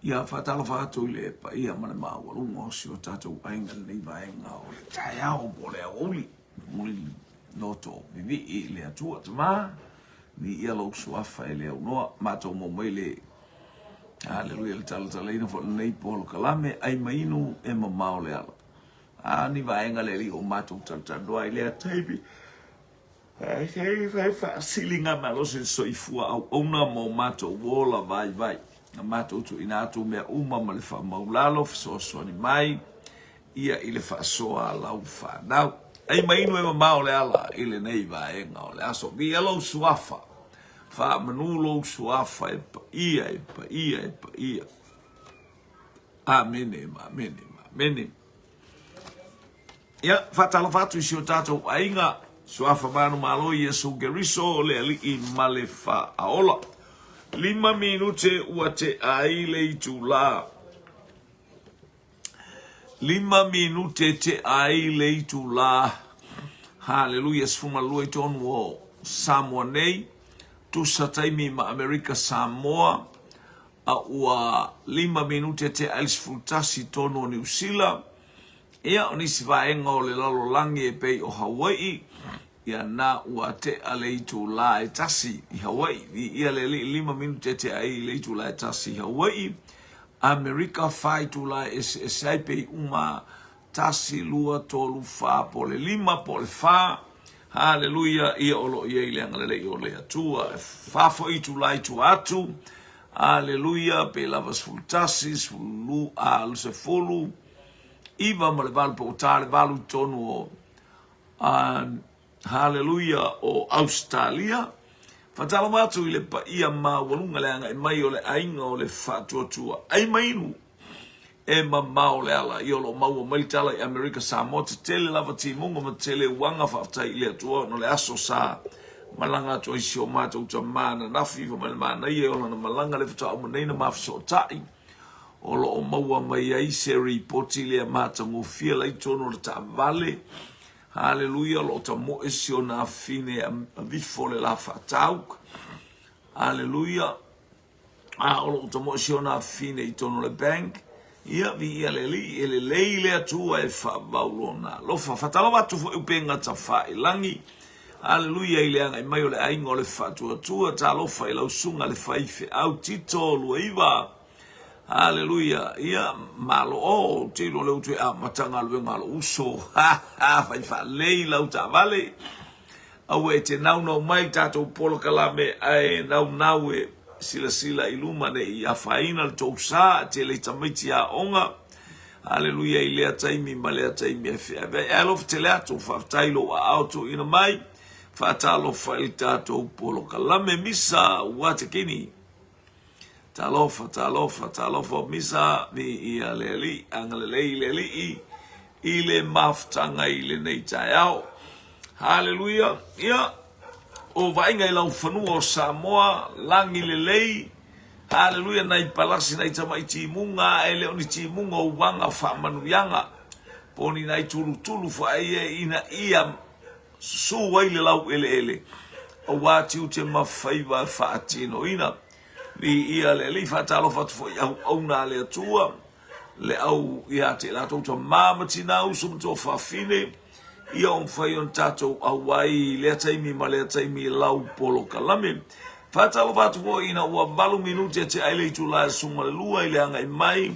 ia fatalo fatu le pa ia mana mawalu mo si o tatou ainga nei vaenga o le taiao po le auli muli noto vivi i le atua tama ni ia lo suafa ele unoa matou mo mele haleluia le tala fo nei polo kalame ai mainu e mamao le ala ni vaenga le li o matou tala ai le taibi ai fa silinga malo se soifua au ona mo matou wola vai na matou tu ina tu me uma ma le fa maulalo so ni mai ia ile fa soa lau fa now ai mai no e mau le ala ile nei va e nga le aso bi elo suafa fa manulo suafa e pa ia amen ia fa tala fatu si o tato ainga suafa manu malo yesu geriso le ali I male fa aola 5 minute ua te aile I tula. 5 minute te aile I tula. Haleluia sfuma lua I tonu o Samoa nei. Tu sataimi ma Amerika Samoa. A ua 5 minute te aile sfultasi tonu o New Zealand. Ia onisi vaenga o le lalo langi e pei o Hawaii. Ia na ua te ale I tula e tasi I Hawaii. Ia le 5 minute te aile I tula e tasi I Hawaii. Amerika fai tula e saipe uma tasi lua tolu fa po le 5 po le fa. Haleluia ia olo ia ile angalele I ole atua. Fa fo I tula I tu atu. Haleluia pe lavas fultasi sulu aluse fulu. Iva mo le valu po utale valu tonu o haleluia o Australia. Fatalo matu ile pa ia ma walunga le anga mai o le ainga o le fatuatua. Ai mainu e ma o le ala I olo mau o maitala I Amerika Samoa te tele lava ti mungo ma tele wanga whaftai ile atua no le aso sa malanga atua isi o mata uta mana nafi o mana ia o na malanga le fata o maneina mafisa o tai. Olo o maua mai ai se ripoti le mata ngofia lai tono le ta vale. Haleluia lo ta mo esio na fine a vifo le la fatauk. Haleluia. Lo ta mo esio na fine I tono le bank. Ia vi ia le li ele leile atua e fa baulona. Lo fa fatalo watu fo upenga ta fa ilangi. Haleluia ile anga mai ole aingo le fatua tua ta lo fa ila usunga le faife au titolo iva. Haleluia ia malo o tilo le utu a matanga le malo uso fai fa leila uta vale au e te nau no mai tato polo kalame ai nau e sila iluma ne I afaina le tousa te le tamiti a onga. Haleluia ile ataimi male ataimi e fea be alof te le ato fa tailo a auto ina mai fa talo fa il tato polo kalame misa watekini talofa misa ni ia leli angalelei leli ile maftanga ile nei taiao. Haleluia ia o vainga I lau fanua o Samoa langi lelei. Haleluia nai palasi nai tamaiti munga ele oni ti munga o wanga fa manuyanga poni nai tulu fa ina ia su waile lau ele o wati ute mafaiva fa atino ina vi ia le li fatalo fatu fo au na le tua le au ia te la to mama tina usum to fa fine ia on fai on tato awai le taimi ma le taimi lau polo kalame fatalo fatu fo ina wa valu minute te ai tu la suma lua ile anga mai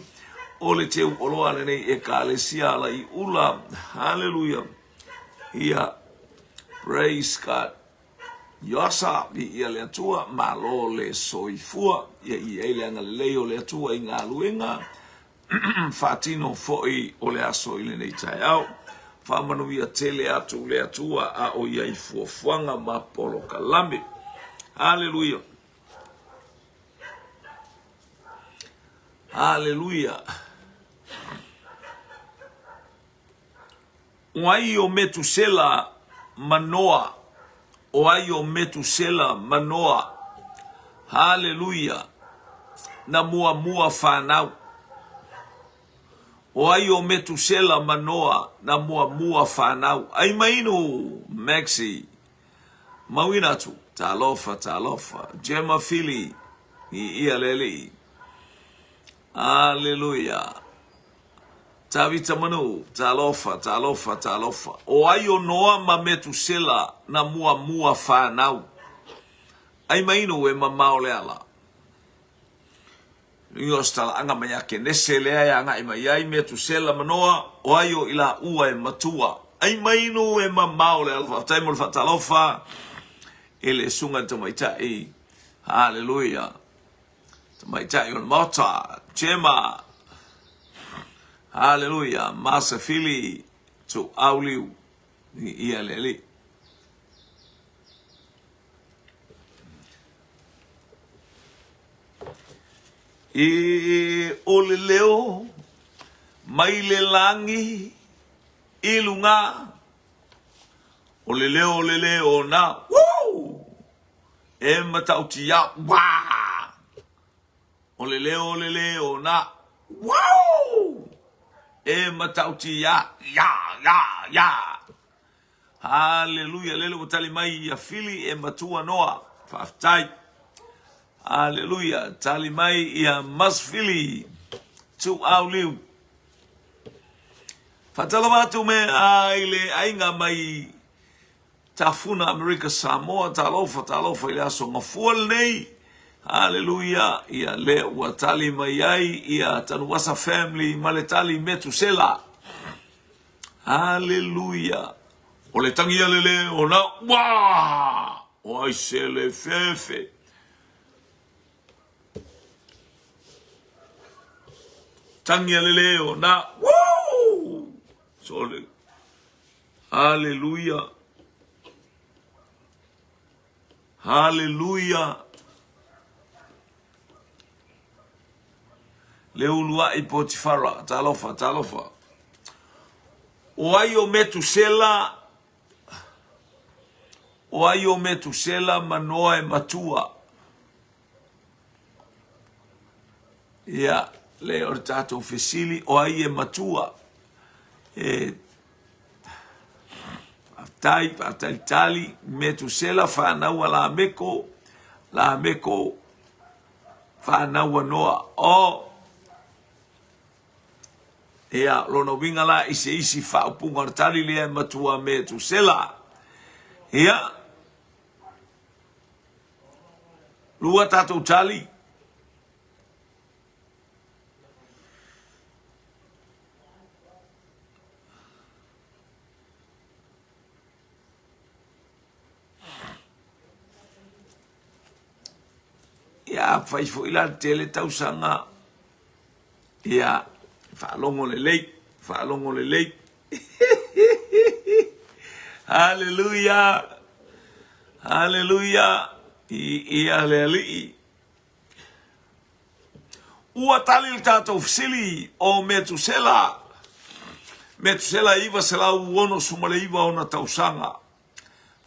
o le te o lo ale nei e kalesia la I ula. Hallelujah ia praise God. Yosa ia le atua malo le soifua ia ile anga leo le atua inga luenga fatino foi o le aso ile nei taiao fa manu ia tele atu le atua a o ia ifuafuanga ma polo kalame. Haleluia haleluia wai o Metusela Manoa o ai o Metusela Manoa. Haleluia na mua whanau. O ai o Metusela Manoa na mua whanau. Ai mainu Maxi mawinatu talofa Gemma Philly I ia leli Haleluya. Tavita manu, talofa, talofa, talofa. O ayo noa ma Metusela na mua whanau. Ai maino e mamao le ala. Ingo stala anga mayake nese lea ya anga ima yai Metusela manoa o ayo ila ua e matua. Ai maino e mamao le ala. Taimol fatalofa. Ele sunga tamaitai. Haleluya. Tamaitai on mota. Chema. Haleluya. Masa fili tu auliu. Ni ia lele. E ole leo. Maile langi. Ilunga. Ole leo na. Woo! E matauti ya. Wah! Ole leo na. Wow! E matauti ya. Ya. Haleluya. Lelo mutali mai ya fili e matua noa. Faftai. Haleluya. Tali mai ya masfili. Tu auliu. Fatalamatu me aile ainga mai tafuna Amerika Samoa talofa ile aso ngafual nei. Haleluya. Ia le watali mayai ia tanuwasa family maletali Metusela. Haleluya. Ole tangia lele ona wa. Oi sele fefe. Tangia lele ona woo. Sole. Haleluya. Haleluya. Leulua i Potifara. Talofa. O ayo Metusela manoa e matua. Ia, le ortato fesili o aye matua. Tali Metusela whanau la meko whanau noa. O ea lona winga la isi whaupunga tali lea matua Metusela. Ea lua tatou tali. Ia fai fo ila tele tausanga. Ia whaalongo le lei. Haleluya. Ia le ali. Ua tali le tatou fisili o Metusela. Metusela iwa sela uono sumale iwa ona tausanga.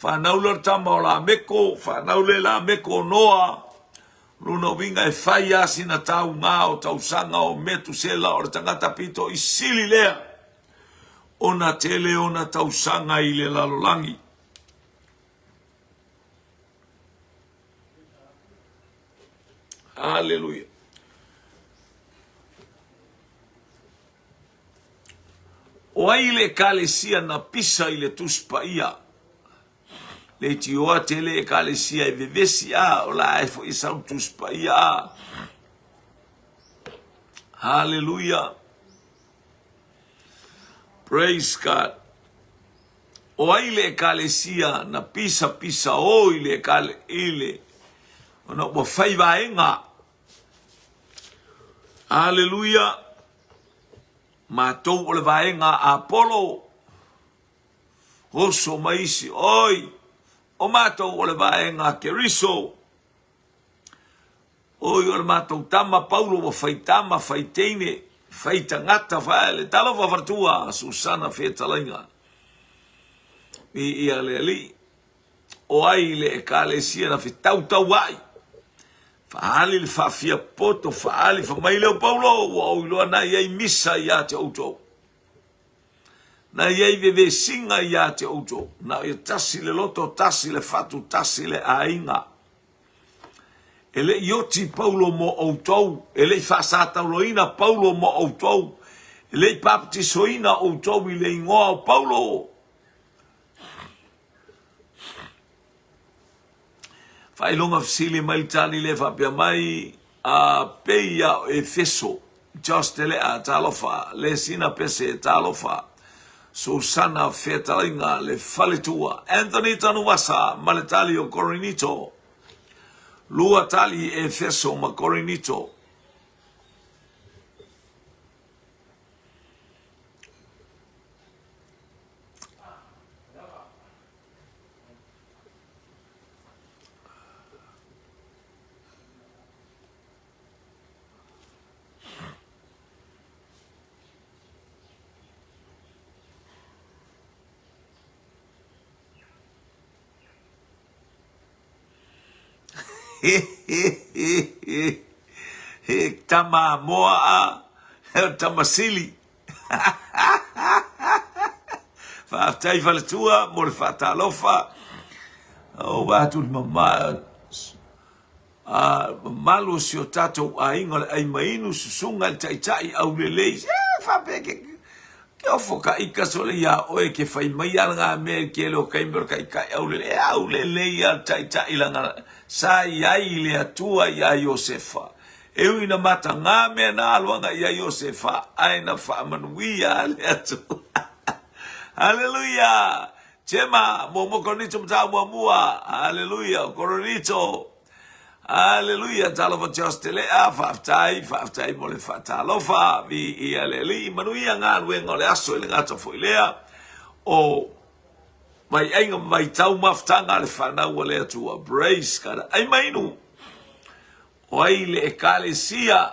Whanaula tamba o la meko, whanaule la meko noa. Luna winga e whai asi na tau ngā o tausanga o Metusela o le tangata pito i sili lea. Ona tele ona tausanga i le lalolangi. Haleluya. O ai le kalesia na pisa i le tuspa ia. Le tioa tele e kalesia e vevesi a o la e fo i sau tuspa ia a. Haleluya. Praise God. O ai le kalesia na pisa o i le kale ile. Ona bo fai vaenga. Haleluya. Matou o le vaenga Apollo. Hoso maisi oi. O matou o le vaenga Keriso. Oi o le matou tama Paulo o faitama faiteine. Faita ngata faele. Talo favartua Susana Fetalainga. Ia le ali. O ai le ekalesia na fitau ai. Faali le fafia poto, faali fa mai leo Paulo, o iloa na iai misa ia te auto. Na iai veve singa ia te auto. Na ia tasi le loto, tasi le fatu, tasi le ainga. ele ioti Paulo mo outou, ele whasatauloina Paulo mo outou, ele baptisoina outou i le ingoa o Paulo. Whailonga fisili mai tani le whapea mai a peia o Efeso, just ele a talofa, le sina pese e talofa, Susana Fetalinga le faletua, Anthony Tanuwasa, maletali o Corinito, Lua tali Efeso ma Corinito. Tama moa tamasili fa'aftai faletua mo le fa'atalofa o watu mama malo si o tatou aiga le aimainu susuga le taʻitaʻi aulelei fa'apeke ke ofoka'ika so le ia oe ke fai mai alaga mea ke le o kaimi o le kaʻikaʻi aulelei a le taʻitaʻi laga sa iai le atua ia Iosefa. Eu ina mata ngā mea na aluanga ia Iosefa. Aina whaamanuia le atua. Hallelujah. Chema, mo koronito mta mua. Hallelujah. Koronito. Hallelujah. Talofa tiostelea. Faftai mo le fatalofa. Vi ia le li. Manuia ngā luenga le aso ile ngata foilea. O mai ainga mai tau maftanga le whanau le atua. Brace kada. Ai mainu. O ai le ekalesia.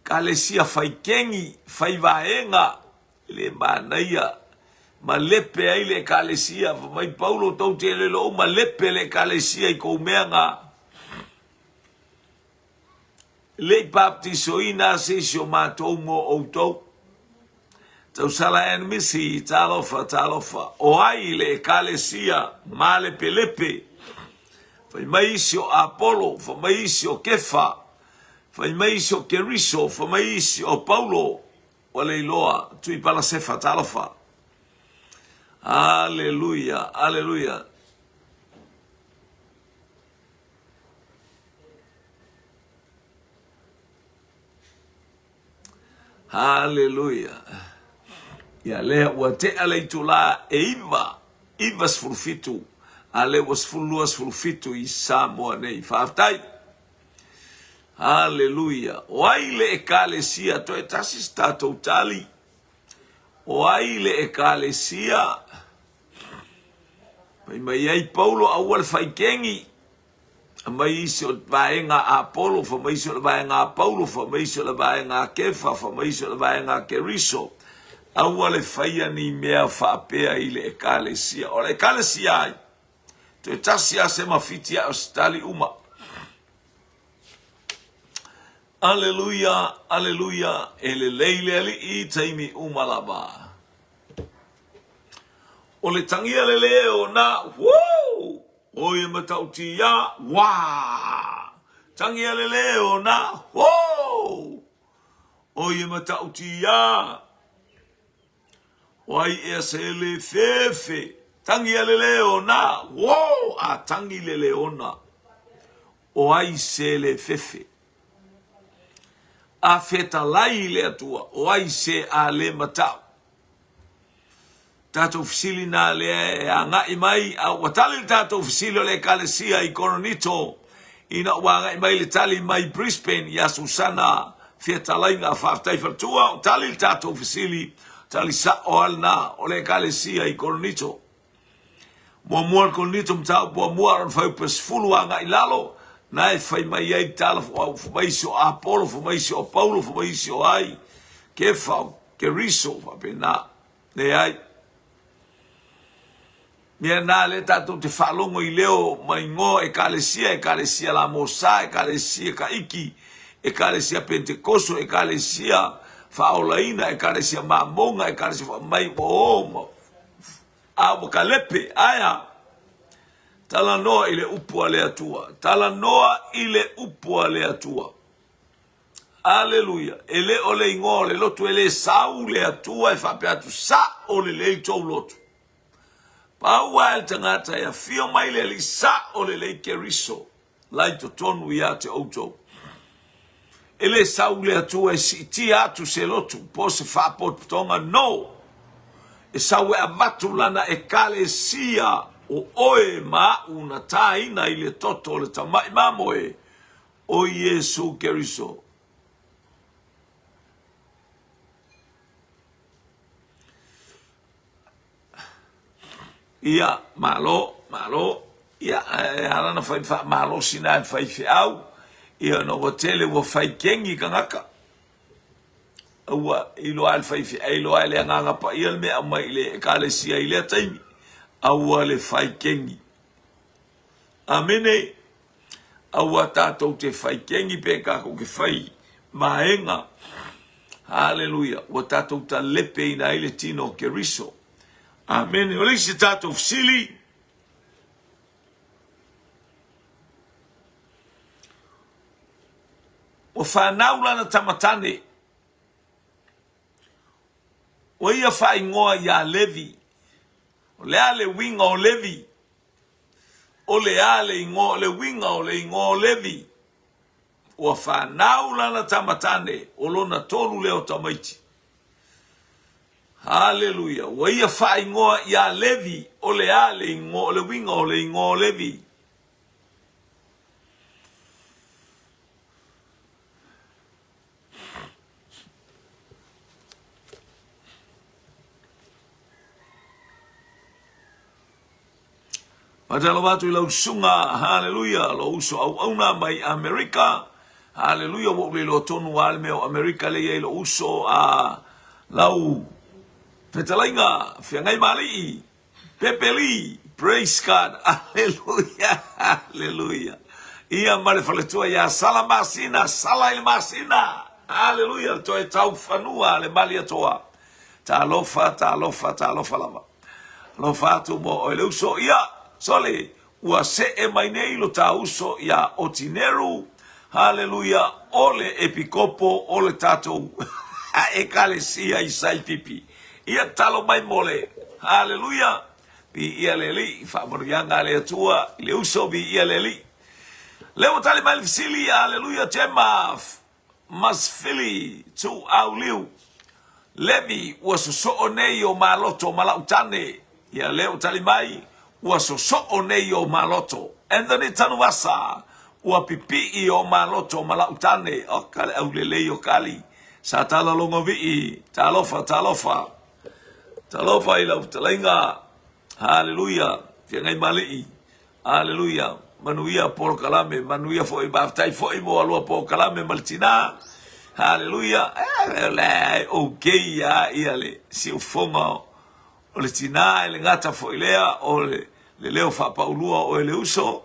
Kalesia fai kengi. Fai vaenga. Le manaia. Ma lepe ai le ekalesia. Mai Paulo tau te lelo. Ma lepe le ekalesia i kou meanga. Le baptiso ina se sio matou mo outou. Tau sala enmisi talofa. O ai le ekalesia ma lepe lepe. Fai maisio Apollo, fai maisio Kefa, fai maisio Keriso, fai maisio Paulo. Wale iloa tui pala sefa talofa. Hallelujah, hallelujah. Hallelujah. Ya lea ua te aleitula e iva sfurfitu. Ale was fuluas fulfitu i Samoa nei whaaftai. Hallelujah. O aile e kalesia to e tasis tātou tali. O aile e kalesia. Mai ai Paulo awal whaikengi. Mai isi o vaenga a Apollo, fa mai isi o vaenga a Paulo, fa mai isi o vaenga a Kefa, fa mai isi o vaenga a Keriso. Awal e whaia ni mea whaapea ile e kalesia. O le kalesia ai. Te tasia se mafiti a stali uma. Aleluia, aleluia. Ele leile ali I taimi uma laba. O le tangia le leo na, wow! Oye matauti ya, wow! Tangia le leo na, wow! Oye matauti ya. Wai e se le fefe. Tangi le leona, wow, a tangi le leona. O ai se le fefe. A feta lai le atua, o ai se a le matau. Tato fisili na le a ngai mai, a watali tato fisili le kalesia I Coronito. Ina wanga mai le tali mai Brisbane, ya Susana, feta lai nga whaftai fartua, o tali tato fisili, tali sa o alna, o le kalesia I Coronito. Mua ko nito mtau mua ran fai pas fuluanga I lalo na e fai mai ai tala fo mai so Apollo fo mai so Paulo fo mai so ai ke fa ke riso fa pena ne ai mia na le tato te falongo I leo mai ngo e kalesia la mosa e kalesia ka iki e kalesia pentecoso e kalesia fa olaina e kalesia mamonga e kalesia mai o a kalepe aya Tala noa ile upua le atua. Tala noa ile upua le atua. Aleluia. Ele ole ingo le lotu ele sau le atua e whape atu sa ole le tau lotu. Paua el tangata ya fio mai le li sa ole le keriso. Lai to tonu ia te auto. Ele sau le atua e si ti atu se lotu. Po se whapot tonga no. E sau e avatu lana e kale sia o oe ma una taina ile toto le tamai mamoe o Yesu Keriso. Ia malo, ia arana fai malo sina fai fiau, ia no hotele wo fai kengi kangaka. Aua ilo al fai fi ilo ale nganga pa ia me ama ile kale sia ile taimi. Aua le fai kengi. Amene. Aua tatou te fai kengi pe kako ke fai maenga. Hallelujah. Wa tatou ta lepe ina ile tino keriso. Amen. Ole se tatou sili. O whanaula na tamatane. O ia whai ngoa ia Levi. O le ale winga o Levi. O le ale ingo le winga o le ingo o Levi. O whanaula na tamatane. O lona tolu leo tamaiti. Hallelujah. O ia whai ngoa ia Levi. O le ale ingo le winga o le ingo o Levi. Matalo watu ila usunga, hallelujah, lo uso au una mai Amerika, hallelujah, wo lo tonu wale meo Amerika le ye lo uso a lau petalainga, fiangai mali, pepeli, praise God, hallelujah, hallelujah. Ia mare faletua ya salamasina, sala ilmasina, hallelujah, to e tau fanua le mali atoa, ta lofa lava, lofa tu mo o le uso ia, sole ua se e mai nei lo tauso ia otineru, hallelujah, ole epikopo, ole tatou, e kalesia i sai pipi, ia talo mai mole, hallelujah, bi ia leli, whamorianga le atua, le uso bi ia leli, leo tali mai fisili, hallelujah, tema, masfili, tu au liu, Levi ua so nei o maloto malautane, ia leo tali mai, ua so nei o maloto. Anthony Tanuasa, ua pipi i o maloto malautane, o kale au lelei o kali. Sa tala longa vii, talofa. Talofa i lau talainga, hallelujah, fiangai malii, hallelujah, manuia poro kalame, manuia fo i baftai fo i mo alua poro kalame maltina, hallelujah, okay ya iale, si ufonga o le tina le ngata fo ilea o le leo fa paulua o le uso.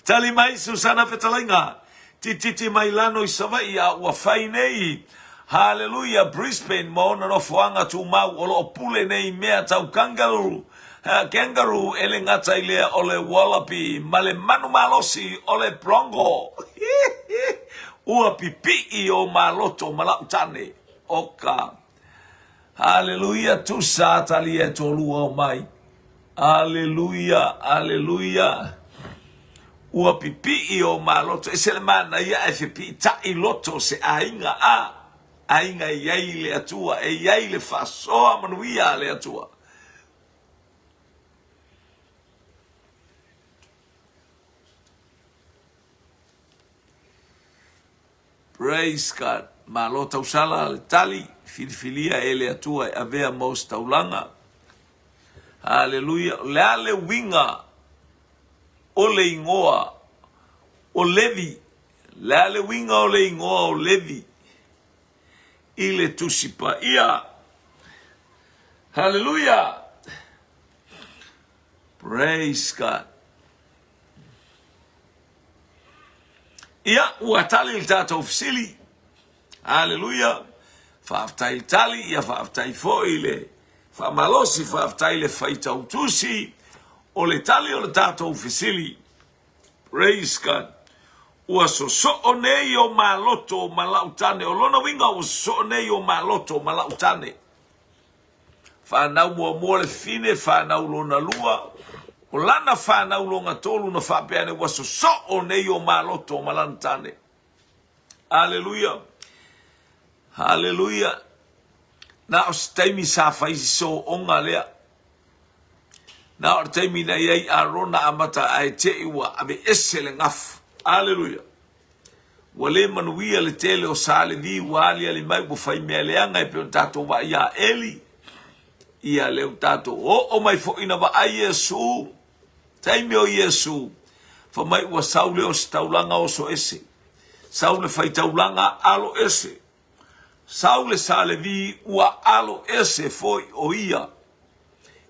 Tali mai Susana Fetalainga. Titi mai lano i savai a ua fai nei. Hallelujah, Brisbane mo no fuanga tu mau o lo pule nei mea tau kangaroo. Kangaroo ele ngata ilea o le wallaby male manu malosi o le plongo. Ua pipi i o maloto malautane. Oka. Hallelujah, tu sa tali e tolua o mai. Hallelujah. Ua pipi i o maloto. E se le mana ia e fipi ta i loto se ainga a. Ainga i ai le atua. E iai le fasoa manuia le atua. Praise God. Malota usala le tali. Filifilia ele atua e avea mos taulanga. Hallelujah. Leale winga o le ingoa o Levi. Leale winga o le ingoa o Levi. Ile tusipa ia. Hallelujah. Praise God. Ia uatali il tata ofisili. Hallelujah. Faftai tali ia faftai foile Whamalosi whaftai le whaita utusi. O le tali o le tātou fisili. Praise God. Ua so nei o maloto malautane. O lona winga ua so nei o maloto malautane. Whanau mua le fine, whanau lona lua. O lana whanau longa tolu na whapeane ua so nei o maloto malautane. Hallelujah. Hallelujah. Na o staimi sa faisi so onga lea. Na o taimi na iei arona amata ai te iwa ame esele ngafu. Hallelujah. Wale manuia le tele o sale vi wali ali mai bo fai me leanga e pe tato wa ia eli. Ia le tato o mai fo ina wa ai Yesu. Taimi o Yesu. Fa mai wa saule o staulanga o so ese. Saule fai taulanga alo ese. Saule sale vi ua alo ese foi o ia.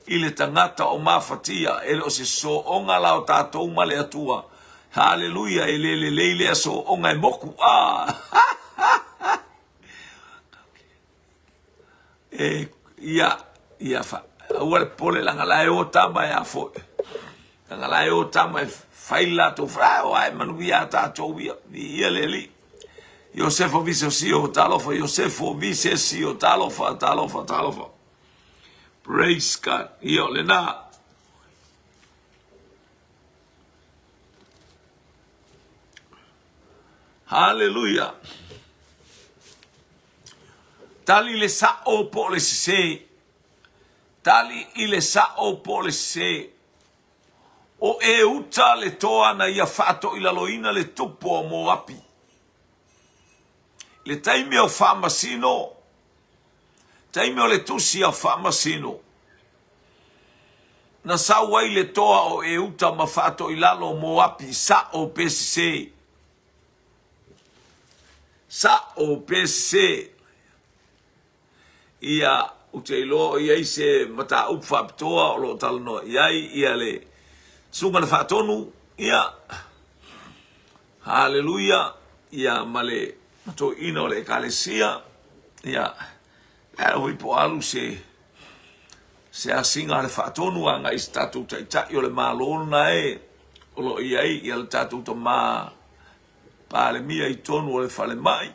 Ile tangata o mafatia ele o se so onga lao tatou male atua. Hallelujah, ele leile so onga moku ia fa ua pole langa lai o tama ya foi. Langa lai o tama faila to fra o ai manuia tatou ia leli. Iosefo vise si o talofa, Iosefo vise si o talofa. Praise God. Io le na. Hallelujah. Tali le sa o po le se. Tali ile sa o po le se. O e uta le toa na ia fato ila loina le tupo o Moapi. Le taimi o whamasino. Taimi o le tusi o whamasino. Na sauai le toa o e uta mawhato ilalo Moapi sa o PCC. Sa o PCC. Ia utelo ia ise mata upfa toa o lo talno iai ia le. Sunga na whatonu ia. Hallelujah. Ia male. To ino le kalesia ya oi po alu se asinga le fatonu anga istatu taita yo le malona o lo iai il tatu to ma pa le mia I tonu le fale mai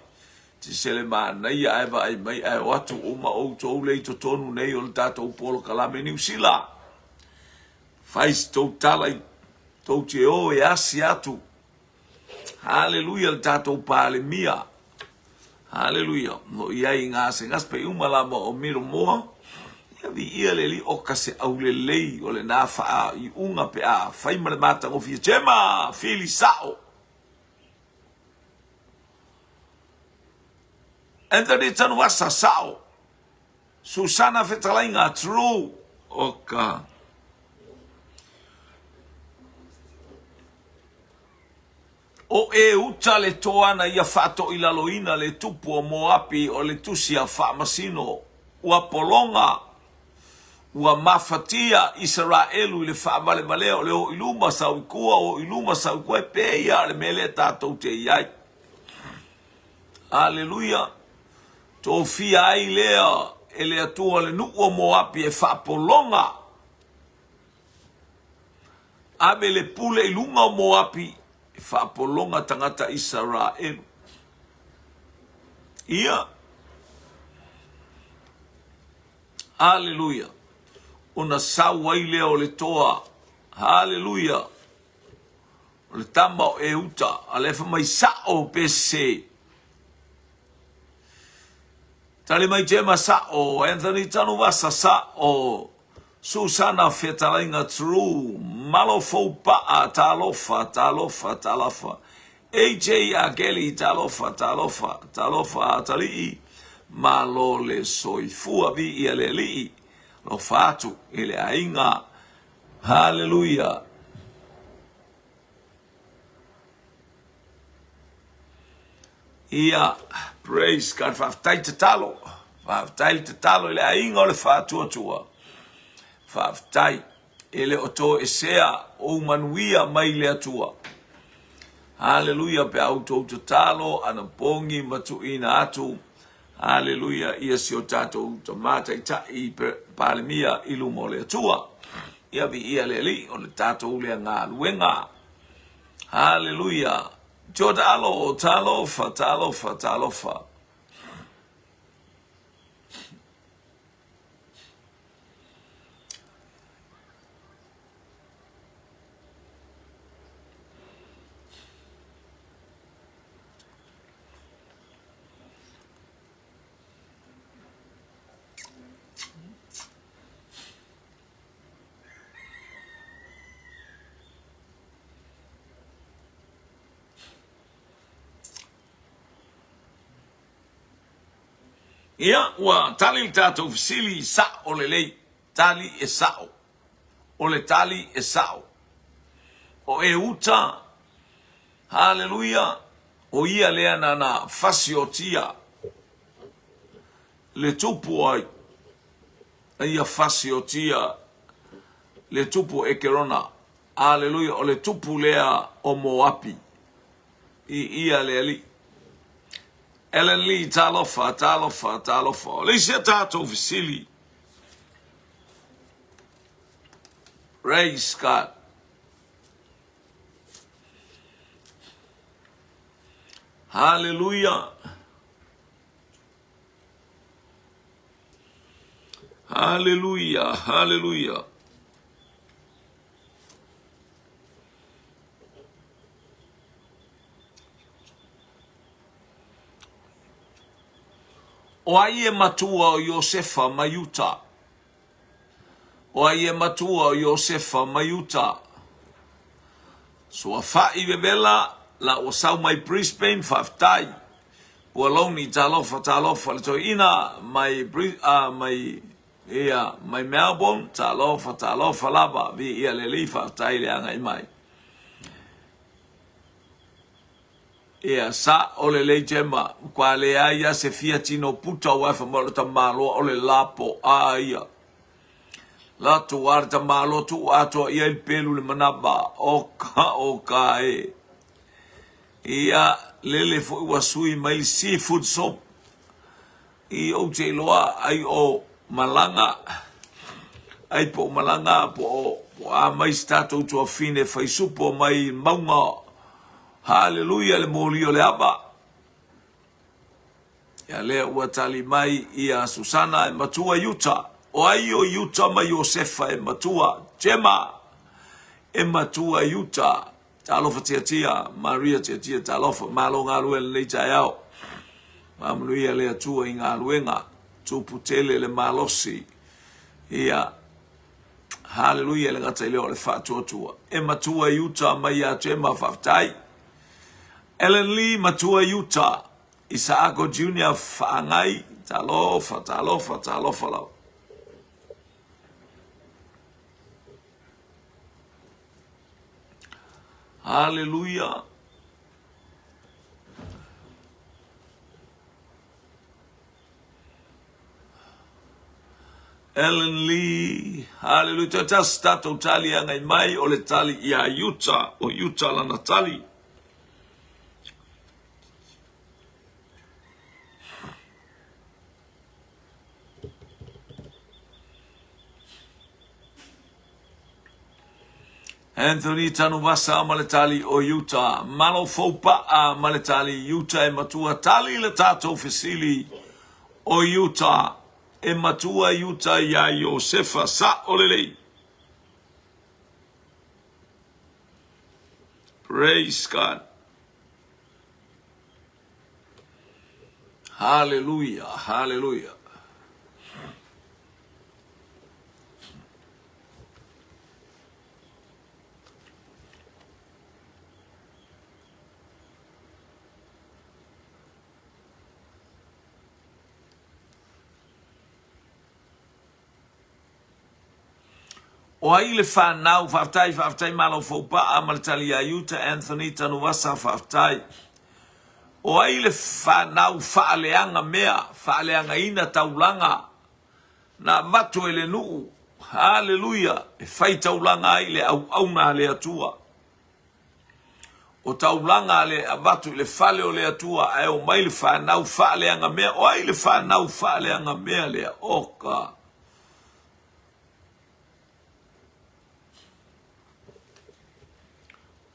ti se le mana ia eva ai mai ai watu uma o to le to tonu nei o tatu polo kalame ni usila fais to talai to te o e asiatu. Hallelujah le tatu pa le mia. Hallelujah. No iai ngase ngaspe umalama o miro moa. Ia vi ia leli okase au lelei o le nafa I unga pe a faima le mata o fia tema fili sao. Enta tanu wasa sao. Susana fetalainga true. Oka. O e uta le toana ia fato ila loina le tupu o Moapi o le tusi a whamasino. Ua polonga, ua mafatia Israelu I le whamale maleo le o iluma saukua o iluma saukua pe ia le mele tātou te iai. Hallelujah. Tō fia ai lea ele atua le nuku o Moapi e whapolonga. Ame le pule ilunga o Moapi whapolonga tangata Israel. Ia. Hallelujah. Ona sawa ile o le toa. Hallelujah. O le tama o e uta. Alefa mai sao pese. Tali mai jema sao. Anthony tanu wasa sao. Susana fetalainga true. Malofo pa talofa. AJ Ageli talofa tali. Malole soifua vi ialeli. Lo fatu ile ainga. Hallelujah. Ia praise God. Faftai te talo ile ainga o le fatu atua. Faftai ele oto esea o manuia mai le atua. Hallelujah pe auto talo anapongi matuina atu. Haleluia, ia si o tātou to mātai ta I palemia ilu mo le atua. Ia vi ia le li o le tātou le ngā luenga. Haleluia. Jota alo, talofa, talofa, talofa. Ia, ua tali tātou fisili sa o le lei, tali e sao, o le tali e sao, o e uta, haleluia, o ia lea na fasiotia, le tupu ai, ia fasiotia, le tupu e kerona, haleluia, o le tupu lea o Moapi, ia lea li, Ellen Lee, talofa, talofa, talofa. Leisia tātou fisili. Praise God. Hallelujah. Hallelujah. Hallelujah. O ai e matua o Iosefa Mayuta. O ai e matua o Iosefa Mayuta. So a fai bebela la o sau mai Brisbane faftai. O aloni talofa le to ina mai mai Melbourne talofa lava vi ia le li faftai le anga mai. Ia sa o le jema kwa le aia se fia tino puta o fa mo ta malo o le lapo aia la tu arta malo tu ato ia il pelu le manaba o ka e ia lele fo wa sui mai seafood soup I o te loa ai o malanga ai po malanga po a mai stato tu a fine fai supo mai maunga. Hallelujah le molio le aba. Ya le ua tali mai ia Susana e matua Yuta. O ai o Yuta mai Josefa e matua. Jema e matua Yuta. Talofa tia Maria tia talofa. Malo ngā lue le leita eau. Mamunuia le atua I ngā luenga. Tuputele le malosi. Ia. Hallelujah le ngata leo le whātua. E matua Yuta mai a Jema whaftai. Ellen Lee matua Yuta Isaako Junior whaangai talofa lau. Hallelujah. Ellen Lee, hallelujah. Tas tato tali angai mai o le tali ia Yuta o Yuta lana tali. Anthony Tanuvasa maletali o Utah. Malo fopa a maletali Utah e matua tali le tato fisili o Utah. E matua Utah ya Josefa sa olelei. Praise God. Hallelujah. Hallelujah. O ai le whanau whaftai malo fopa a maletali a Utah Anthony Tanuvasa whaftai. O ai le whanau whaaleanga mea, whaaleanga ina taulanga. Na matu ele nuu, hallelujah, e whai taulanga ai le au na le atua. o taulanga le avatu le fale o le atua ai o mai le whanau whaale anga mea o ai le whanau whaale anga mea le oka.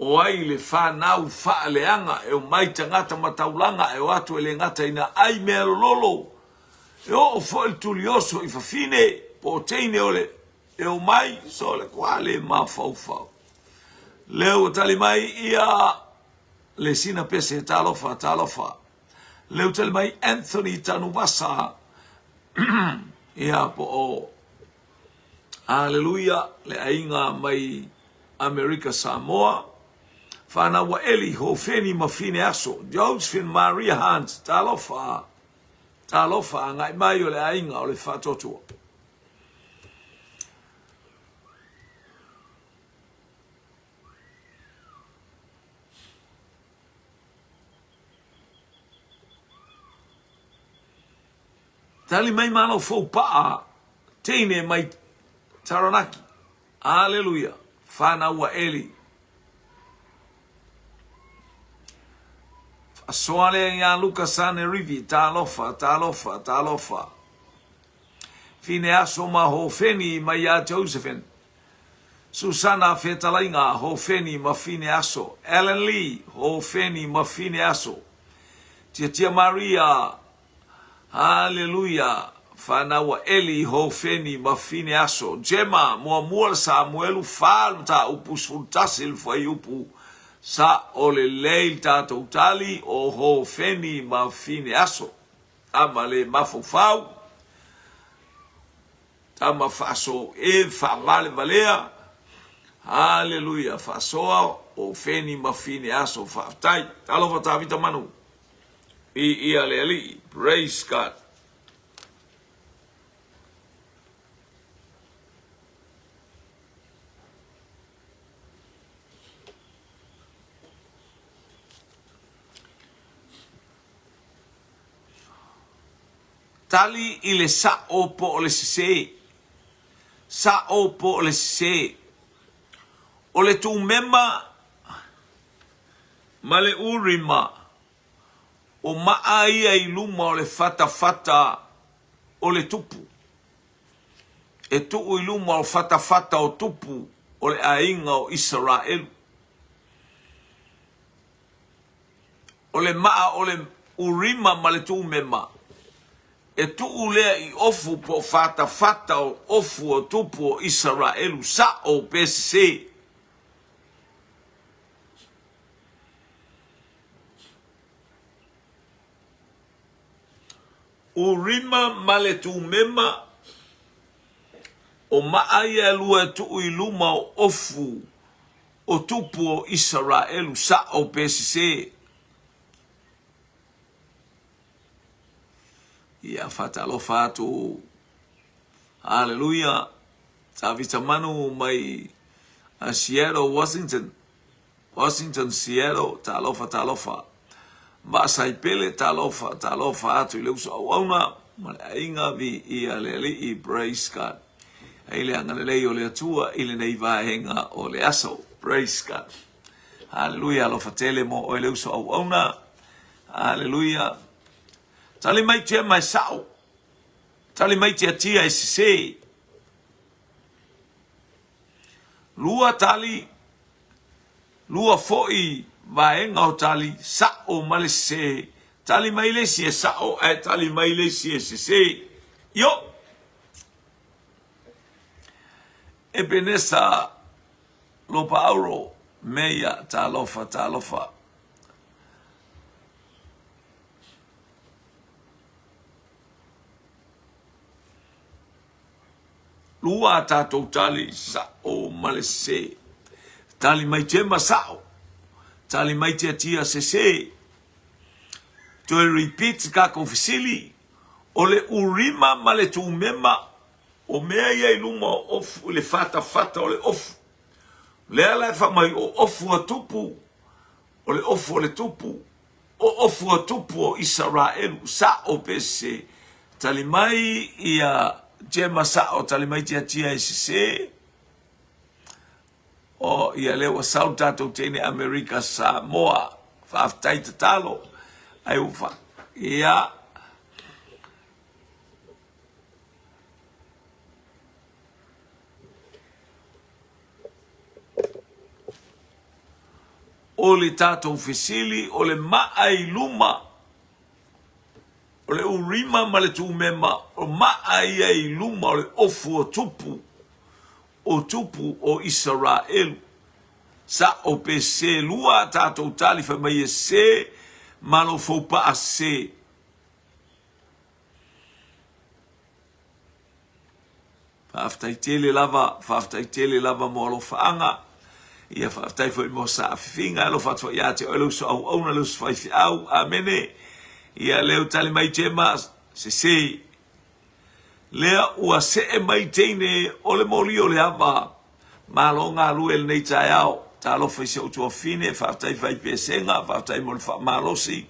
O ai le whanau whaale anga e o mai tangata mataulanga e o atu e le ngata ina ai mea lolo. E o fo il tulioso I fafine po teine o le e o mai so le kwa le mawhauwhau. Leo tali mai ia le sina pese talofa. Leo tali mai Anthony Tanubasa ia po o Hallelujah le ainga mai America Samoa. Fana wa Eli ho feni mafine aso. Josephine Maria Hans talofa ngai mai o le ainga o le whatotua. Tali mai malo fo paa teine mai Taranaki. Hallelujah. Fana wa Eli. Soale ya Luka Sane Rivi talofa. Fine aso ma ho feni mai ya Josephine. Susana Fetalainga ho feni ma fine aso. Ellen Lee ho feni ma fine aso. Tia Maria. Hallelujah. Fana wa Eli ho feni ma fine aso. Gemma mua Samuelu falta upus funtasil foi upu. Sa o le leil tātou tali o ho feni ma fine aso. Ama le mafufau. Tama faso e whamale valea. Hallelujah. Fasoa o feni ma fine aso. Whaftai. Talofa tawita manu. I ale ali. Praise God. Tali I le sa o po o le sise. Sa o po o le sise. O le tu mema ma le urima. O maa ia I luma o le fata o le tupu. E tuu I luma o fata o tupu o le ainga o Israel. O le maa o le urima ma le tu mema. E tuu lea I ofu po fata o ofu o tupu o Israelu sa o PSC. Urima male tu mema o maaya lua tuu I luma o ofu o tupu o Israelu sa o PSC. Ia fatalofa atu. Hallelujah. Tavita manu mai Seattle, Washington, Seattle, talofa. Basai pele talofa atu I leusa auna. Inga vi ia leli I praise God. Ele angalelei o le atua, ile nei vahenga o le aso. Praise God. Hallelujah. Alofa tele mo o leusa auna. Hallelujah. Tali mai tia mai sao. Tali mai tia tia E sise. Lua tali. Lua foi. Vaenga o tali. Sao male se. Tali mai le si e sao. Tali mai le si E sise. Yo. E benesa. Lo pauro. Meia talofa. Lua tātou tali sao male se. Tali mai te masao. Tali mai te tia se. To repeat kako fisili. O le urima male tu mema. O mea ia iluma ofu le fata o le ofu. Le ala fa mai o ofu a tupu. O le ofu o le tupu. O ofu a tupu o Israelu. Sa o pese. Tali mai ia... Jema sao tali mai tia E sise. o ia leo sau tatou tene Amerika Samoa whaaftai te talo ai ufa ia o le tatou fesili o le maai luma o le urima ma le tūmema o maai ai luma o le ofu o tupu o Israelu sa o pe se lua tatou tali fa mai se malo fo pa a se faaftai tele lava mo lo faanga ia faaftai fo mo sa finga lo fatwa ia te lo so au na lo fai au amene ia leo tali mai te mas se lea ua se e mai teine o le moli o le ava malo ngā lue le nei tai au ta lo fai se utua fine faaftai fai pesenga faaftai mo le fa malosi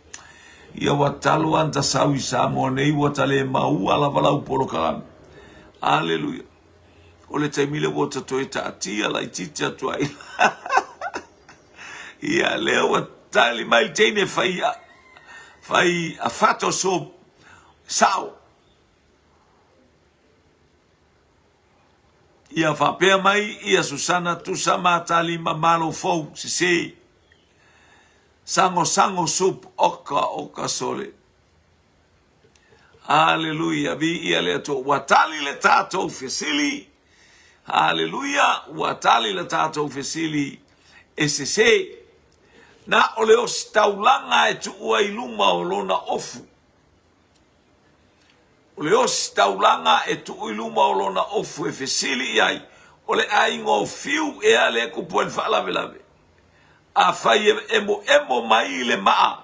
ia wa talu anta sau i sa mo nei wa tale maua la valau polo karam aleluia o le taimile wo ta toi ta atia lai titia tuai ia leo wa tali mai teine fai a fato so sao ia whapea mai ia Susana tusa matali mamalo fau se sango sup oka sole haleluia vi ia le to watali le tato fesili haleluia watali le tato fesili se na ole o staulanga e tu ua iluma o lona ofu ole o staulanga e tu iluma o lona ofu e fesili ai ole aingo fiu e ale ku poel falavelave a fai emo mai le maa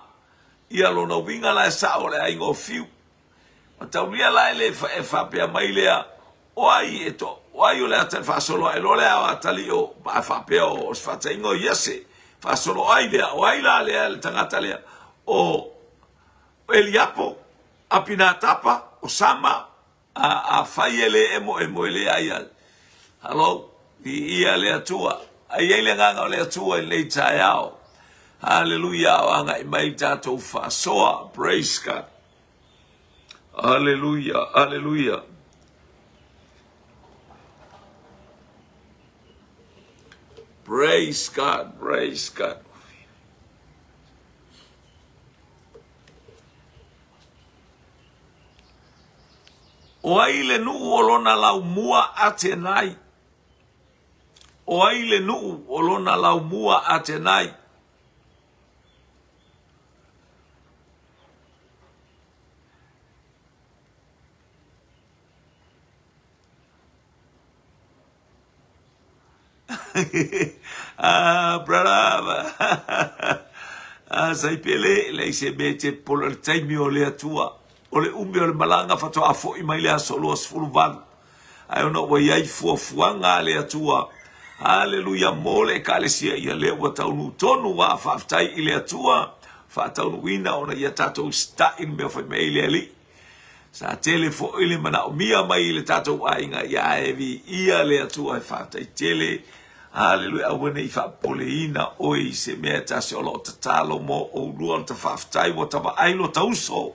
ia lona winga la sa ole aingo fiu mataulia la le fa pe mai le o ai eto o ai ole ata fa solo e lole a tali o fa pe o fa tengo yese fa solo ai le o ai la le tangata le o Eliapo a pinatapa o sama a faiele emo ele ai hello ia le atua ai ele nganga le atua le taiao hallelujah anga mai tato fa soa praise God hallelujah praise God o aile nu olona lau mua atenai o aile nu olona lau mua atenai brava sai pele le se mete por el time o le atua o le umi o le malanga fato a fo i mai le solo as fulvan ai ono wa yai fuanga le atua haleluya mole kalesia ia le wa taunu tonu wa faftai ile atua fa taunu wina ona ia tato sta in me fa mai le ali sa telefo ile mana o mia mai le tato ainga ia evi ia le atua fa tai tele haleluya wena i fa poleina oi se meta se lo tatalo mo o luan ta faftai wa ta ai lo tauso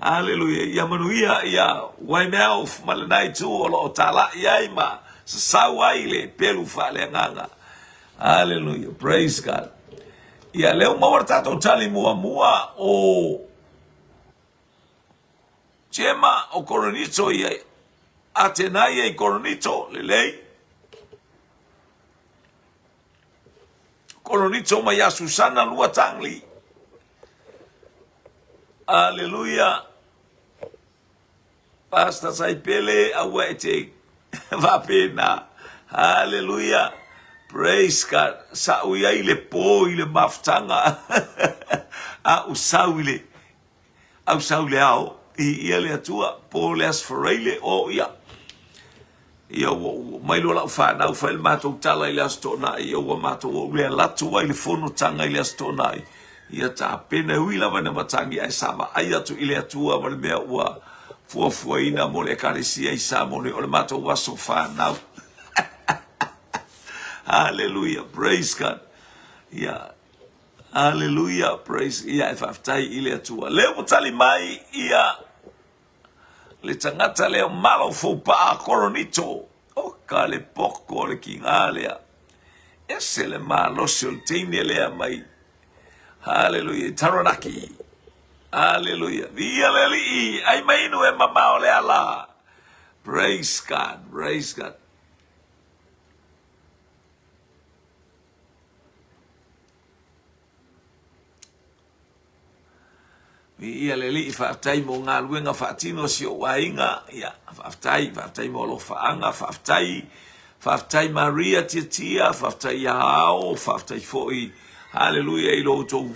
haleluya ia manuia ia wainao malanai tu o lo tala ia ma sawaile pelu fale nganga haleluya praise God ia leo mawarta to tali mua o chema o koronito ia atenai e koronito lelei koronito ma ya Susana lua tangli haleluya pasta sai pele awete va pena haleluya praise God sa uia ile po ile maftanga a usaule au i ele atua po le asforeile o ia mai lo la fa na fa el mato tala ile astona ia o mato o le latu ile fono tanga ile astona ia ta pena uila vana matangi ai sama ai atu ile atua ma le mea ua fuafuaina mo le kalesia i sa mo le mato wa sofa na Hallelujah, praise God. Yeah. Hallelujah, praise. Yeah, if aftai ile atua. Leo tali mai ia le tangata leo malo fupa koronito. O kale poko le kingalea. Ese le malo sultine le mai. Hallelujah, taranaki. Hallelujah. Via leli ai mai no e mama ole ala. Praise God, praise God. Ia leli whaatai mo ngā luenga whaatino si o wainga, ia, whaatai mo lo whaanga, whaatai Maria tia, whaatai Ahao, whaatai foi, hallelujah, i lo tau,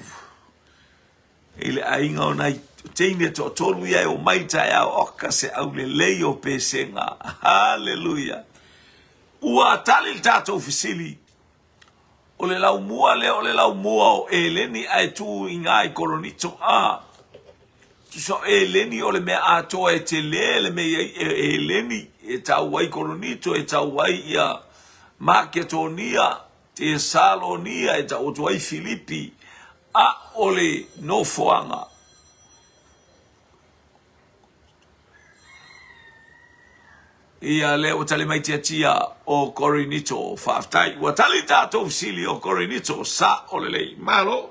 ile ainga o nei, teine to tolu ia o maitai au oka se au le lei o pesenga, hallelujah. Ua tali tato fisili, o le lau mua le, o le lau mua o eleni ai tu ingai koronito so eleni o le mea atoa e te le me eleni e tau wai koronito e tau wai ia Makedonia te Salonia e tau wai Filipi a ole no foanga. Ia leo tali mai tia o koronito whaftai. Wa tali tato sili o koronito sa ole lei. Malo.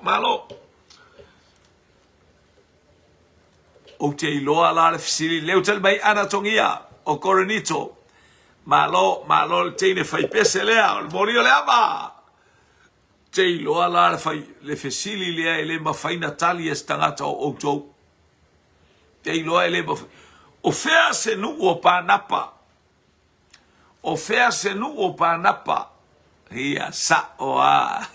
O te iloa la le fisili leo tali mai anatongia o koronito. Malo le teine fai pese lea o morio le ama. Te iloa la le fisili lea ele ma fai natali e stangata o outou. Te iloa ele ma fai. O fea se nu o panapa. O fea se nu o panapa. Ia sa o a.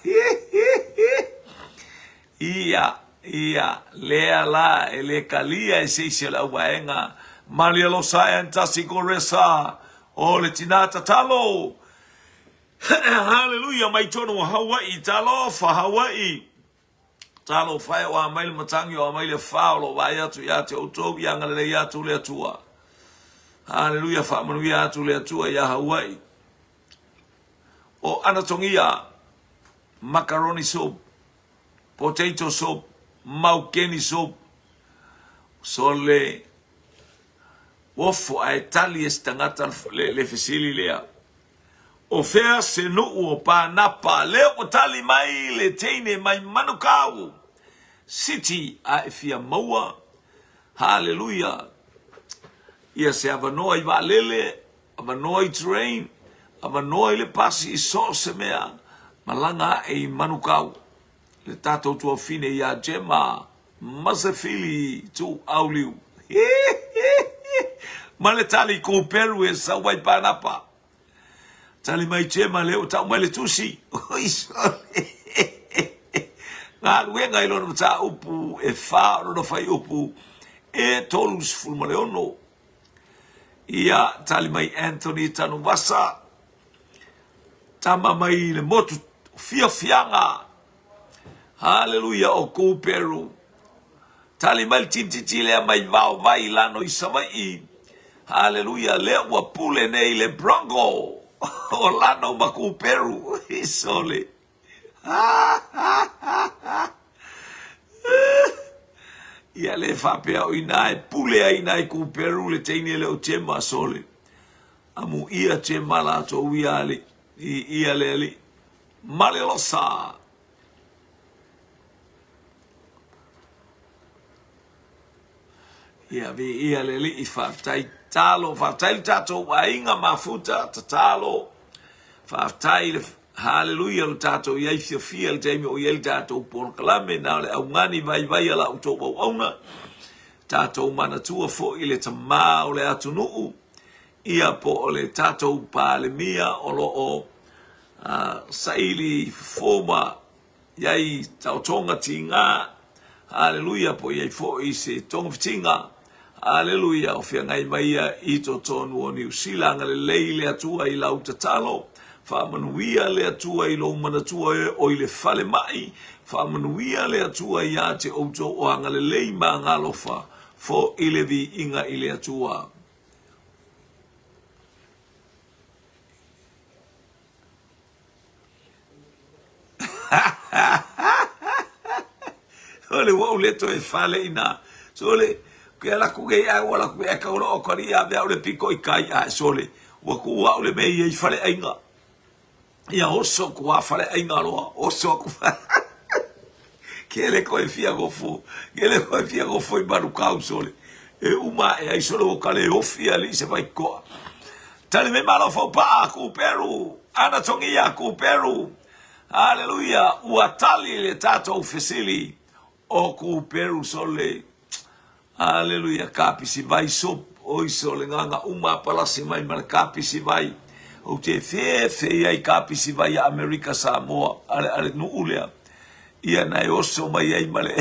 Ia lea la ele kalia e seise la waenga. Malia lo saenta si koresa. O le tinata talo. Hallelujah. Mai tono Hawaii talo fa Hawaii. Talo fai o amaile matangi o amaile faulo wa yatu yate o tobi yanga le yatu le atua. Hallelujah, whaamanuia atu le atua ia Hawaii. O anatongia, macaroni soup, potato soup, maukeni soup, so le wofo a Itali e stangata le fisili lea. O fea se nuu o panapa, leo o tali mai le teine mai manukau. City a efia maua, hallelujah. Ia se avanoa I valele, avanoa I train, avanoa I le pasi I so se mea, malanga e manukau. Le tato tua fine ia jema, masafili tu auliu. Ma le tali ko peru e sa wai panapa. Tali mai jema leo tau mai le tusi. Ngā luenga I lono ta upu, e wha rono fai upu, e tolus fulmaleono. Ia tali mai Anthony tanu wasa. Tama mai le motu fianga. Hallelujah o kouperu. Tali mai tintiti lea mai vau vai lano I Savai. Hallelujah lea ua pule nei le bronco. O lano ma kouperu. Isole. Ia le whapea o inae, pule a inae ku peru le teine le o te masole. Amu ia te malato ia le, ia le ali. Male losa. Ia vi ia le li I whaftai talo, whaftai tato wa inga mafuta tatalo. Whaftai le hallelujah le tato ia I fia le teime o ia le tato por kalame na le au ngani vai ala uto wauna. Tato manatua fo I le tama o le atunuu. Ia po o le tato pa le mia o lo o saili foma iai tau tonga tinga. Hallelujah po iai fo I se tonga fitinga. Hallelujah o fia ngai maia I to tonu o New Zealand le leile atua I lau tatalo. Whaamanuia le atua I lo manatua o I le fale mai. Whaamanuia le atua I a te outo o anga le lei ma ngalofa. Fo I le vi inga I le atua. Ole wa ule to e fale ina. Sole ke ala ku ge a wala ku e ka o kori a be ole piko I kai a sole. Wa ku wa ole me I fale ainga. Ia oso ku a fale ainga lo oso ku. Kele ko e fia go fu. Kele ko e fia go fu I baru kau sole. E uma e ai sole o kale o fia li se vai ko. Tali me malo fo pa ku Peru. Ana tongia ku Peru. Hallelujah. Uatali le tato ufesili. O ku Peru sole. Hallelujah. Kapi si vai so oi sole nganga uma palasi mai mal kapi si vai. O te fe ai kapi si vai a America Samoa. Ale nu ulea. Ia nai oso mai ai male.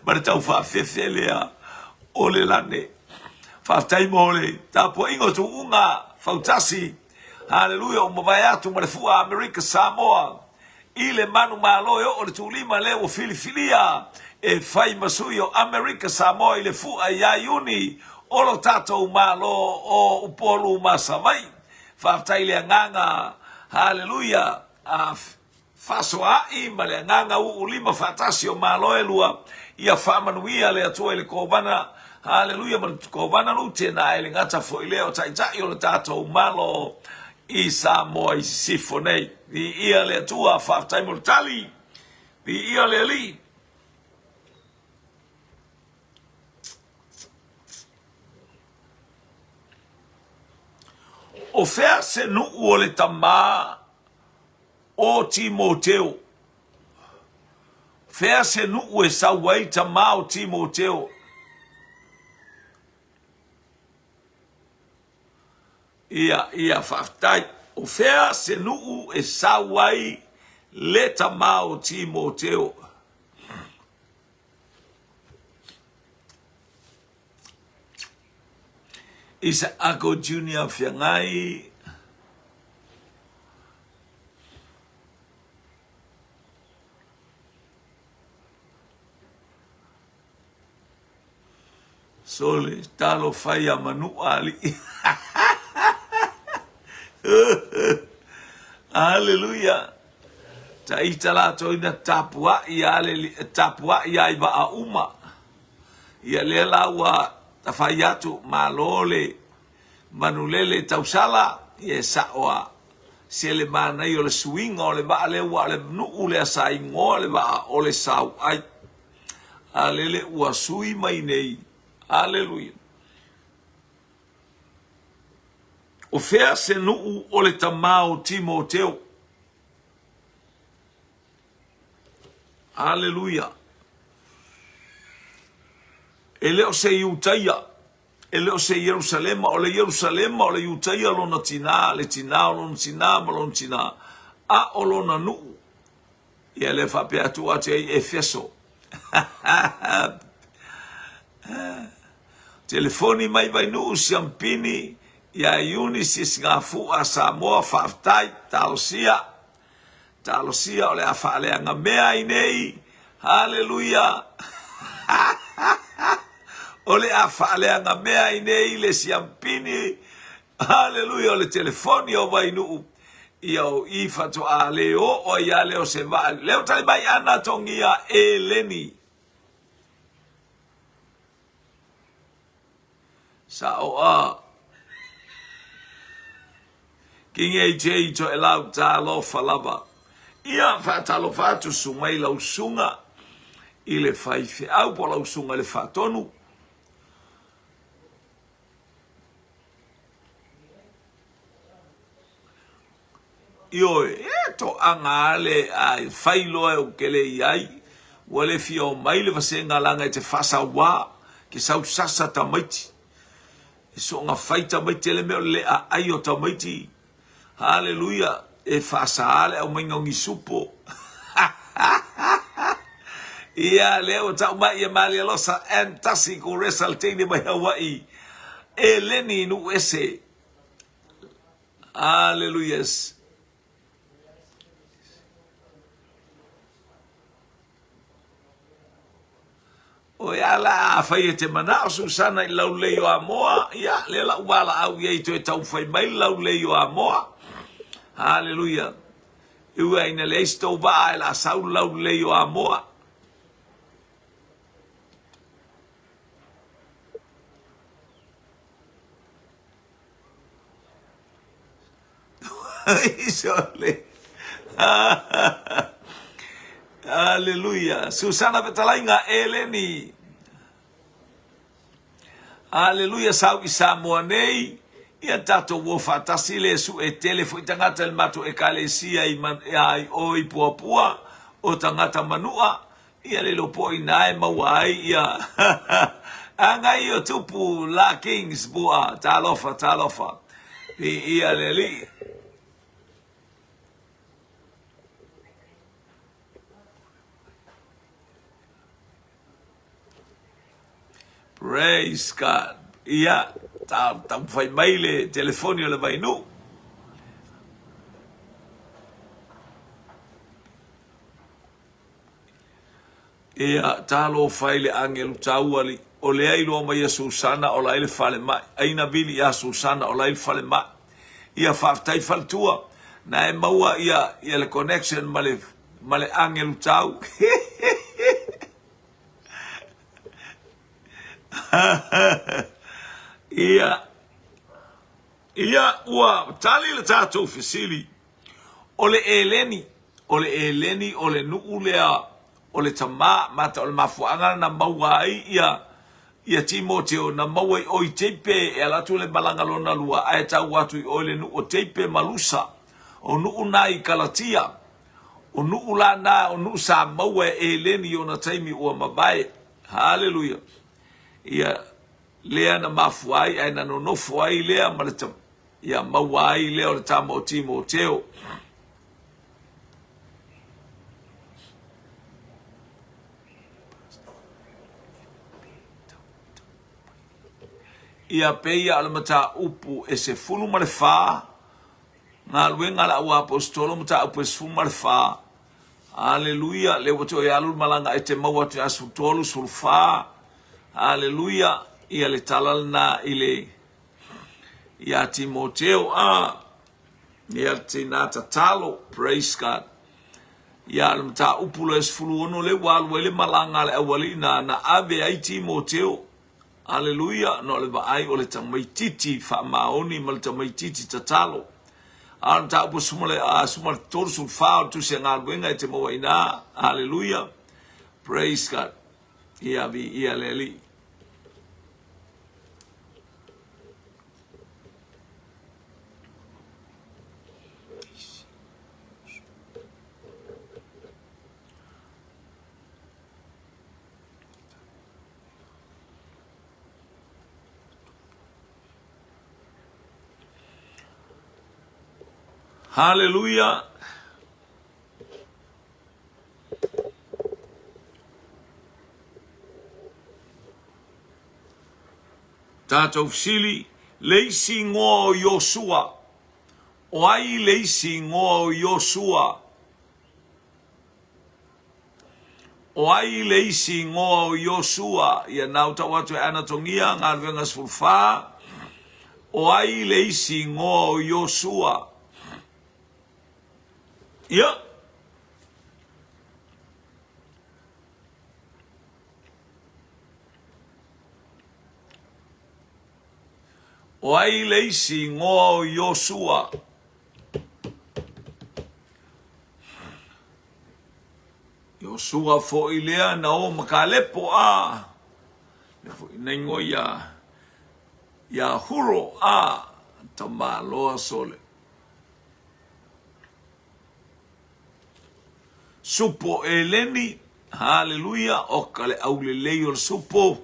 Mare tau fa fe lea. Ole lane. Fa tai mole. Ta po ingo tu unga fautasi. Hallelujah. O mawai atu mare fua America Samoa. Ile manu malo yo o le tulima le o filifilia e fai masuyo America Samoa ile fu ya yuni o lo tato malo o upolu masavai fa ile nganga hallelujah faso ai male nganga ulima fatasio malo elua ia famanuia le atu ile kobana hallelujah man kobana lute na ile ngata fo ile o tai o tato malo Isa moi sifonei di ia le tua faftai mortali di ia le li o fea se nu o le tama o Timoteo fea se nu e sa wai tama o Timoteo ia faftai o fea se nuu e sawai le tamao Timoteo isa ako junior fiangai sole talo fai a manu ali Hallelujah. Ta itala to ina tapua ia iba a uma. Ia lela wa tafayatu malole manulele tausala ia sawa sele mana yo le swing o le ba le wa le nu le sai ngo le ba o le sau ai alele wa sui mai nei. Hallelujah. O fea se nuu o le tamao Timoteo. Hallelujah. Ele o se iutaia. Ele o se Yerusalema. O le Yerusalema o le iutaia lona tina. Le tina o lona tina ma lona tina. A o lona nuu. Ia le whapea tua te Efeso. Telefoni mai vai nuu siampini. Ia Eunice ngā fua Samoa whaftai talosia o le awhaaleanga mea I nei. Hallelujah. O le awhaaleanga mea I nei le siampini. Hallelujah. O le telefoni o wainu. Ia o I fato a leo o ia leo se va. Leo tali mai ana tongia e leni. Sa o a. King AJ to elau talo falaba. Ia fatalo fatu sumai lau sunga. Ile faife au po lau sunga le fatonu. Io to angale ai failo e o kele iai. Wale fio mai le vasenga langa e te fasa wa. Ke sau sasa tamaiti. E so nga faita mai tele meo le a aio tamaiti. Hallelujah. E fasale au maingongi supo. Ia leo tau mai e mali losa entasi ko resaltini mai Hawaii. E leni nu ese. Hallelujah. O ia la fai te mana Susana I lau leo a moa. Ia le la wala au ia I to e tau fai mai lau leo a moa. Hallelujah. ua ina le sto va la sau lau le yo amoa isole Haleluya. Susana Betalainga Eleni. Haleluya. Sau Isamoa nei. Ia tato wofa tasile su e telefo tangata el mato e kalesia i oi puapua o tangata manua. Ia le lopo i nae mawai ia. Anga i o tupu la kings bua. Talofa. Ia le li. Praise God. Ia, ta fai mai le telefonio le vai nu. Ia, talo fai le angelu tauali. O le ai loa mai a Susana o la ele fale mai. Aina vili a Susana o la ele fale mai. Ia whaftai faltua. Na e maua ia le connection ma le angelu tau. Ia ua tali le tatou fesili o le eleni o le nuu lea o le tama mata o le mafuanga na maua ai ia Timoteo na maua i oi teipe e alatu le malangalona lua ae tau watu i o le nuu o teipe malusa o nuu na i Galatia o nuu la na o nuu sa maua e eleni o na taimi ua mabae. Haleluya. Ia lea na mafuai ai na nonofo ai lea maleta ia mawai lea o le tama o Timoteo. Ia peia ala mata upu e se fulu ma le wha ngā luenga la ua apostolo mata upu e se fulu ma le wha. Haleluya. Le wato e alu malanga e te maua te asu tolu sul wha. Haleluya. Ia le talal na ile ia Timoteo ia te nata talo. Praise God. Ia le mta upulo es fulu ono le walu ele malanga le awali na ave ai Timoteo. Haleluya. No le vaai o le tamaititi fa maoni ma le tamaititi tatalo. Ala mta upu sumale toru sul fao tu se ngā buenga e te maua ina. Haleluya. Praise God. Ia vi ia leli. Haleluya. Tatou fsili leisi ngō Yosua. O ai leisi ngō Yosua. O ai leisi ngō Yosua. Ia nau tau atu e anatongia ngā ruenga sfulfa. O ai leisi ngō Yosua. Ia. O ai leisi ngō Yosua. Yosua fo ilea na o makalepo nengo ya huro tama loa sole. Supo eleni, haleluya, okale aule leyo supo.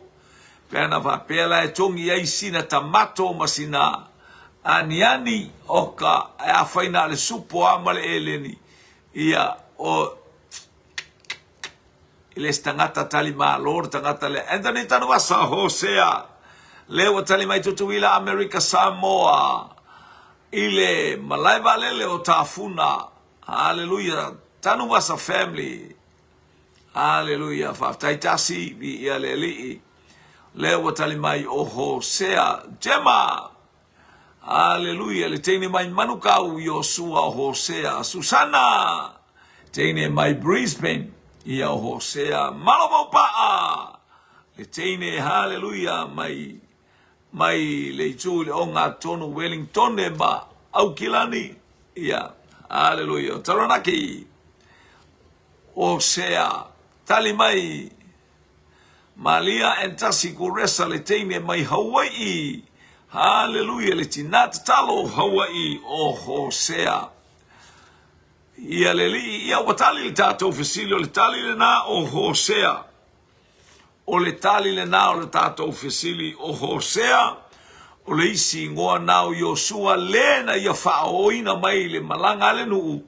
Pena va pela e tongi ai sina tamato masina aniani oka e afaina le supo amale eleni. Ia o ile stangata talima lor tangata le endani tanu wasa Hosea. Leo talima itutuila America Samoa. Ile malaiva lele o tafuna. Haleluya. Tanu wasa family. Hallelujah. Faftaitasi bi ialeli. Leo watalimai o Hosea. Jema. Haleluia, le teine mai manukau Yosua Hosea Susana. Teine mai Brisbane ia Hosea Malomopaa. Le teine haleluia mai le tu le onga tonu Wellington e ma Aukilani ia haleluia. Taranaki Hosea tali mai Malia entasi kuresa le teine mai Hawaii. Haleluia, le tinata talo Hawaii o Hosea. Ia leli, ia watali le tato ofisili o le tali le na o Hosea. O le tali le na o le tato ofisili o Hosea. O le isi ngoa nao Yosua lena ia whaoina mai le malanga le nuu.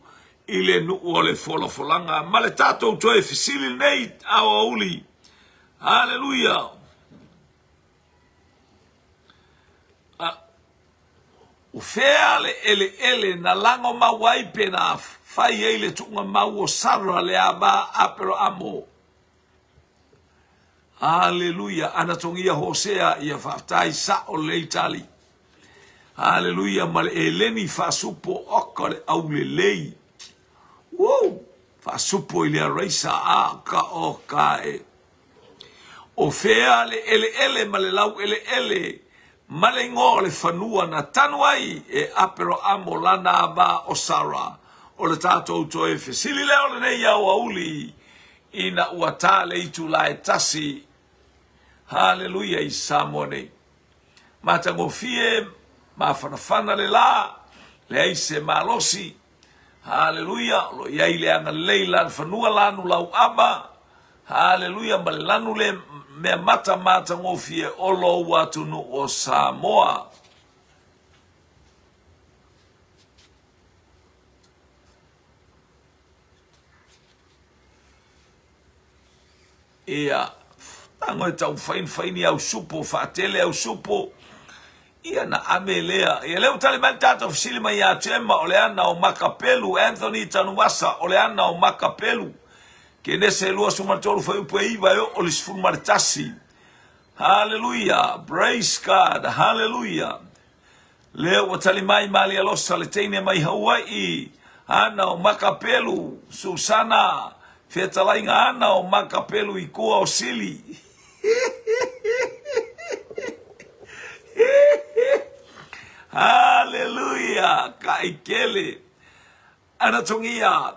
I le nuu o le folanga. Ma le tato utoe ofisili nei awa uli. Haleluia. O fea le ele na lango mawai pena fai ele tunga mau o sarra le aba apero amo. Haleluia. Anatongia Hosea ia whaftai sa o le itali. Haleluia. Ma le eleni fasupo oka le au le lei. Wow. Fasupo ile reisa a ka o ka e. O fea le ele ma le lau ele. Malengo le fanua na tanuai e apero amo lana aba o Sara o le tato uto e fesili leo le nei au auli ina uata le itu la etasi. Haleluia i samone matango fie ma fanafana le la le aise malosi. Haleluia lo iai le anga leila fanua lanu lau aba. Haleluia ma le lanu le me mata ngofie olo watu no o Samoa. Ia tango tau faini au supo fatele au supo. Ia na amelea. Ia leo tali mantata ofisili mai ya tema oleana o Makapelu Anthony Tanuwasa oleana o Makapelu. Kene se lua sumatolu foi upueiva yo olisfun martasi. Hallelujah. Praise God. Hallelujah. Leo watali mai mali alosa le teine mai Hawaii. Ana o Makapelu. Susana. Fetalainga ana o Makapelu ikua o sili. Hallelujah. Kaikele. Anatongia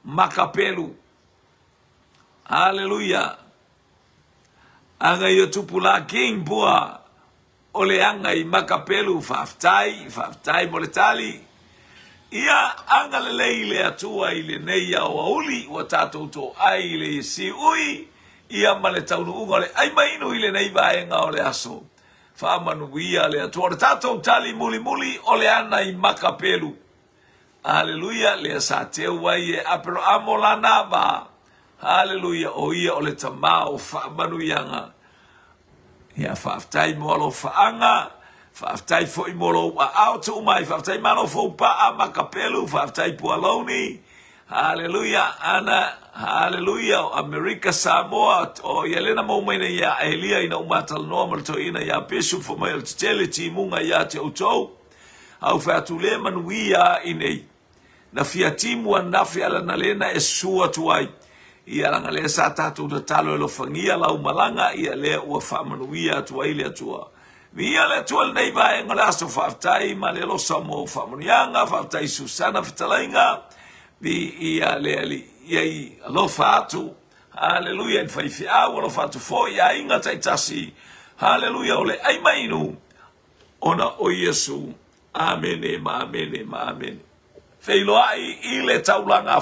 Makapelu. Haleluya. Anga yo tupula king bua. Ole anga I Makapelu faftai moletali. Ia anga leleile atua ile neia o auli watato uto aile si ui. Ia maletaunu unga ole ai mainu ile neiva enga ole aso. Famanu ia le atua ole tato utali muli ole ana I Makapelu. Haleluya le asateu waie apero amolana ba. Haleluia o ia o le tamao whaamanu ianga. Ia whaaftai moalo whaanga. Whaaftai fo I molo wa auto umai. Whaaftai mano fo paa Makapelu. Whaaftai pualoni. Haleluia ana. Haleluia o Amerika Samoa. O Yelena maumaina ia Elia ina umatal noa malto ina ia pesu fo mai altele ti munga ia te autou. Au whaatule manu ia inei. Na fiatimu anafi ala nalena e sua tuai. Ia langa le sa tatu da talo lo fangia lau malanga ia le ua whamanuia atua ile atua. Ia le atua nei vai ngala so whaftai ma le lo samo whamanuianga, whaftai Susana Fitalainga. Ia le ali, ia I lo fatu. Haleluia in whaifi au lo fatu fo ia inga taitasi. Haleluia ole ai mainu. Ona o Yesu. Amen, amen, amen. Feiloai ile taulanga